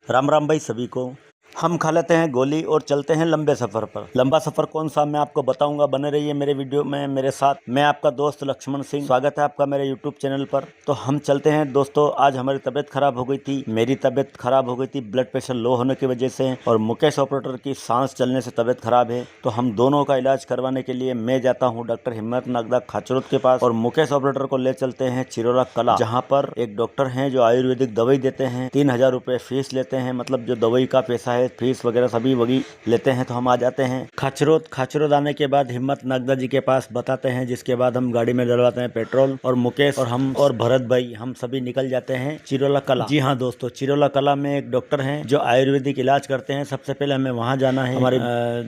राम राम भाई सभी को। हम खा लेते हैं गोली और चलते हैं लंबे सफ़र पर। लंबा सफ़र कौन सा मैं आपको बताऊंगा, बने रहिए मेरे वीडियो में मेरे साथ। मैं आपका दोस्त लक्ष्मण सिंह, स्वागत है आपका मेरे यूट्यूब चैनल पर। तो हम चलते हैं दोस्तों। आज हमारी तबीयत खराब हो गई थी, मेरी तबीयत खराब हो गई थी ब्लड प्रेशर लो होने की वजह से, और मुकेश ऑपरेटर की सांस चलने से तबीयत खराब है। तो हम दोनों का इलाज करवाने के लिए मैं जाता हूँ डॉक्टर हिम्मत नागदा खाचरोद के पास, और मुकेश ऑपरेटर को ले चलते हैं चिरोला कला, जहाँ पर एक डॉक्टर है जो आयुर्वेदिक दवाई देते हैं। 3000 रुपए फीस लेते हैं, मतलब जो दवाई का पैसा है, फीस वगैरह सभी वही लेते हैं। तो हम आ जाते हैं खाचरोद आने के बाद हिम्मत नागदा जी के पास बताते हैं, जिसके बाद हम गाड़ी में डलवाते हैं पेट्रोल, और मुकेश और हम और भरत भाई हम सभी निकल जाते हैं चिरोला कला। जी हाँ दोस्तों, चिरोला कला में एक डॉक्टर हैं जो आयुर्वेदिक इलाज करते हैं। सबसे पहले हमें वहाँ जाना है। हमारी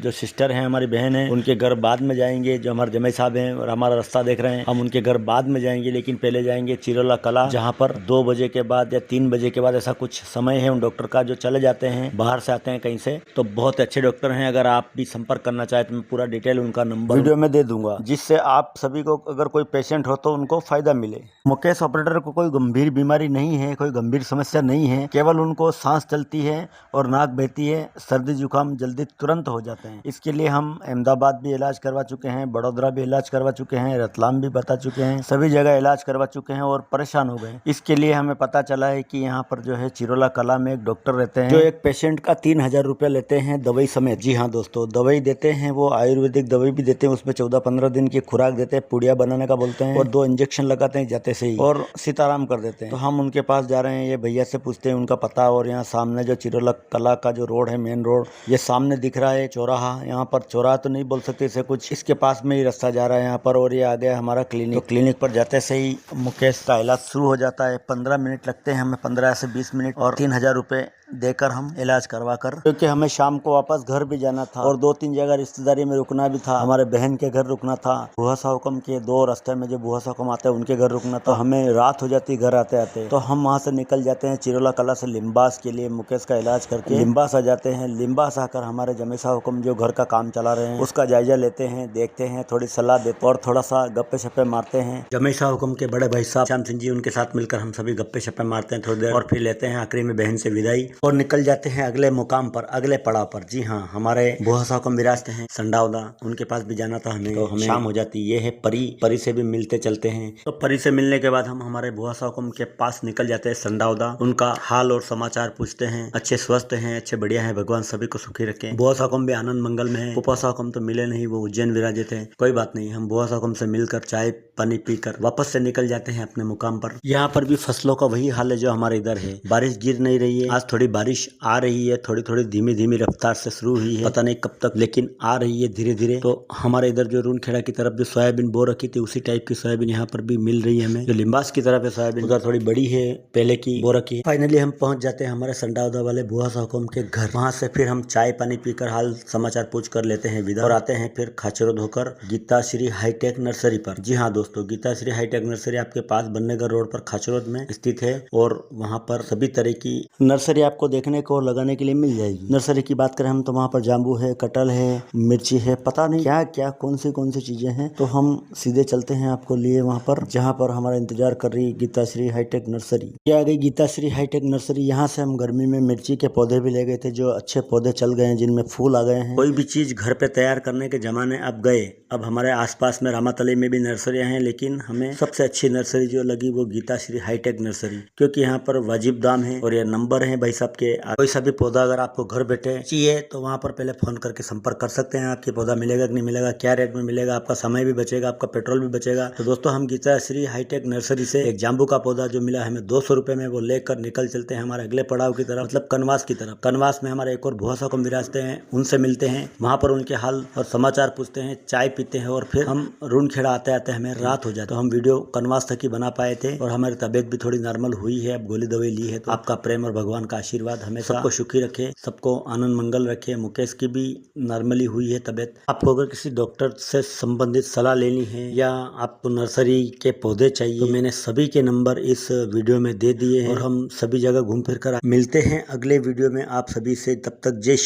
जो सिस्टर है, हमारी बहन है, उनके घर बाद में जाएंगे। जो हमारे जमाई साहब हैं और हमारा रास्ता देख रहे हैं, हम उनके घर बाद में जाएंगे, लेकिन पहले जाएंगे चिरोला कला, जहाँ पर 2 बजे के बाद या 3 बजे के बाद ऐसा कुछ समय है उन डॉक्टर का, जो चले जाते हैं, बाहर से आते हैं कहीं से। तो बहुत अच्छे डॉक्टर हैं। अगर आप भी संपर्क करना चाहे तो मैं पूरा डिटेल उनका नंबर वीडियो में दे दूंगा, जिससे आप सभी को, अगर कोई पेशेंट हो तो उनको फायदा मिले। मुकेश ऑपरेटर को कोई गंभीर बीमारी नहीं है, कोई गंभीर समस्या नहीं है, केवल उनको सांस चलती है और नाक बहती है। सर्दी जुकाम जल्दी तुरंत हो जाते हैं। इसके लिए हम अहमदाबाद भी इलाज करवा चुके हैं, बड़ोदरा भी इलाज करवा चुके हैं, रतलाम भी बता चुके हैं, सभी जगह इलाज करवा चुके हैं और परेशान हो गए। इसके लिए हमें पता चला है कि यहाँ पर जो है चिरोला कला में एक डॉक्टर रहते हैं, जो एक पेशेंट का 3000 रुपये लेते हैं दवाई समेत। जी हाँ दोस्तों, दवाई देते हैं, वो आयुर्वेदिक दवाई भी देते हैं। उसमें 14-15 दिन की खुराक देते हैं, पुड़िया बनाने का बोलते हैं, और 2 इंजेक्शन लगाते हैं जाते से ही, और सीताराम कर देते हैं। तो हम उनके पास जा रहे हैं, ये भैया से पूछते हैं उनका पता। और यहाँ सामने जो चिरोला कला का जो रोड है, मेन रोड, ये सामने दिख रहा है चौराहा। यहाँ पर चौराहा तो नहीं बोल सकते इसे, कुछ इसके पास में ही रास्ता जा रहा है यहाँ पर, और ये आ गया हमारा क्लिनिक। तो क्लिनिक पर जाते से ही मुकेश का इलाज शुरू हो जाता है। 15 मिनट लगते हैं हमें, 15 से 20 मिनट, और 3000 रुपये देकर हम इलाज करवा कर, क्योंकि हमें शाम को वापस घर भी जाना था और 2-3 जगह रिश्तेदारी में रुकना भी था। हमारे बहन के घर रुकना था, बुआ साहुकम के 2 रास्ते में जो बुआ साहुकम आते हैं उनके घर रुकना था। तो हमें रात हो जाती घर आते आते। तो हम वहाँ से निकल जाते हैं चिरोला कला से लिम्बास के लिए, मुकेश का इलाज करके लिम्बास आ जाते हैं। लिम्बास आकर हमारे जमे साहुकम जो घर का काम चला रहे हैं उसका जायजा लेते हैं, देखते हैं, थोड़ी सलाह देते और थोड़ा सा गप्पे शप्पे मारते हैं। जमे साहुकम के बड़े भाई साहब श्याम सिंह जी, उनके साथ मिलकर हम सभी गप्पे शप्पे मारते हैं थोड़ी देर, और फिर लेते हैं आखिरी में बहन से विदाई और निकल जाते हैं अगले मुकाम पर, अगले पड़ाव पर। जी हाँ, हमारे बुआ साहुकम विराजते हैं संडावदा, उनके पास भी जाना था हमें। तो हमें शाम हो जाती। ये है परी से भी मिलते चलते हैं। तो परी से मिलने के बाद हम हमारे बुआ साहुकम के पास निकल जाते हैं संडावदा। उनका हाल और समाचार पूछते हैं। अच्छे स्वस्थ हैं, अच्छे बढ़िया हैं, भगवान सभी को सुखी रखे। बुआ साहुकम भी आनंद मंगल में है। पुपा साहुकम तो मिले नहीं, वो उज्जैन विराजे थे। कोई बात नहीं, हम बुआ साहुकम से मिलकर चाय पानी पीकर वापस से निकल जाते हैं अपने मुकाम पर। यहाँ पर भी फसलों का वही हाल है जो हमारे इधर है। बारिश गिर नहीं रही है। आज थोड़ी बारिश आ रही है, थोड़ी थोड़ी धीमी धीमी रफ्तार से शुरू हुई है, पता नहीं कब तक, लेकिन आ रही है धीरे धीरे। तो हमारे इधर जो रूनखेड़ा की तरफ जो सोयाबीन बो रखी थी, उसी टाइप की सोयाबीन यहाँ पर भी मिल रही है हमें। जो लिम्बास की तरफ है सोयाबीन, उधर थोड़ी बड़ी है, पहले की बो रखी है। फाइनली हम पहुंच जाते हैं हमारे संडावदा वाले बुआ साहुकम के घर। वहां से फिर हम चाय पानी पीकर हाल समाचार पूछ कर लेते हैं विदा, और आते हैं फिर खाचरोद होकर गीताश्री हाईटेक नर्सरी पर। जी हाँ दोस्तों, गीताश्री हाईटेक नर्सरी आपके पास बननेगर रोड पर खाचरोद में स्थित है, और वहाँ पर सभी तरह की नर्सरी आपको देखने को और लगाने के लिए मिल जाएगी। नर्सरी की बात करें हम तो वहाँ पर जाम्बू है, कटहल है, मिर्ची है, पता नहीं क्या क्या कौन सी चीजें हैं। तो हम सीधे चलते हैं आपको लिए वहाँ पर, जहाँ पर हमारा इंतजार कर रही गीताश्री हाईटेक नर्सरी। ये आ गई गीताश्री हाईटेक नर्सरी। यहाँ से हम गर्मी में मिर्ची के पौधे भी ले गए थे, जो अच्छे पौधे चल गए हैं, जिनमें फूल आ गए हैं। कोई भी चीज घर पे तैयार करने के जमाने अब गए। अब हमारे आसपास में रामातली में भी नर्सरियां हैं, लेकिन हमें सबसे अच्छी नर्सरी जो लगी वो गीताश्री हाईटेक नर्सरी, क्योंकि यहाँ पर वाजिब दाम है और ये नंबर है भाई साहब के। कोई सा भी पौधा अगर आपको घर बैठे चाहिए तो वहाँ पर पहले फोन करके संपर्क कर सकते हैं। आपके पौधा मिलेगा कि नहीं मिलेगा, क्या रेट में मिलेगा, आपका समय भी बचेगा, आपका पेट्रोल भी बचेगा। तो दोस्तों, हम गीताश्री हाईटेक नर्सरी से एक जाम्बू का पौधा जो मिला हमें 200 रुपए में, वो लेकर निकल चलते हैं हमारे अगले पड़ाव की तरफ, मतलब कनवास की तरफ। कनवास में हमारे एक और बुआ साहुकम विराजते हैं, उनसे मिलते हैं, वहाँ पर उनके हाल और समाचार पूछते हैं, चाय पीते हैं, और फिर हम रूनखेड़ा आते आते हमें रात हो जाए। तो हम वीडियो कनवास तक ही बना पाए थे, और हमारी तबीयत भी थोड़ी नॉर्मल हुई है, अब गोली दवाई ली है। तो आपका प्रेम और भगवान का आशीर्वाद हमें सबको सुखी रखे, सबको आनंद मंगल रखे। मुकेश की भी नॉर्मली हुई है तबीयत। आपको अगर किसी डॉक्टर से संबंधित सलाह लेनी है या आपको नर्सरी के पौधे चाहिए, तो मैंने सभी के नंबर इस वीडियो में दे दिए हैं, और हम सभी जगह घूम फिर कर मिलते हैं अगले वीडियो में आप सभी से। तब तक जय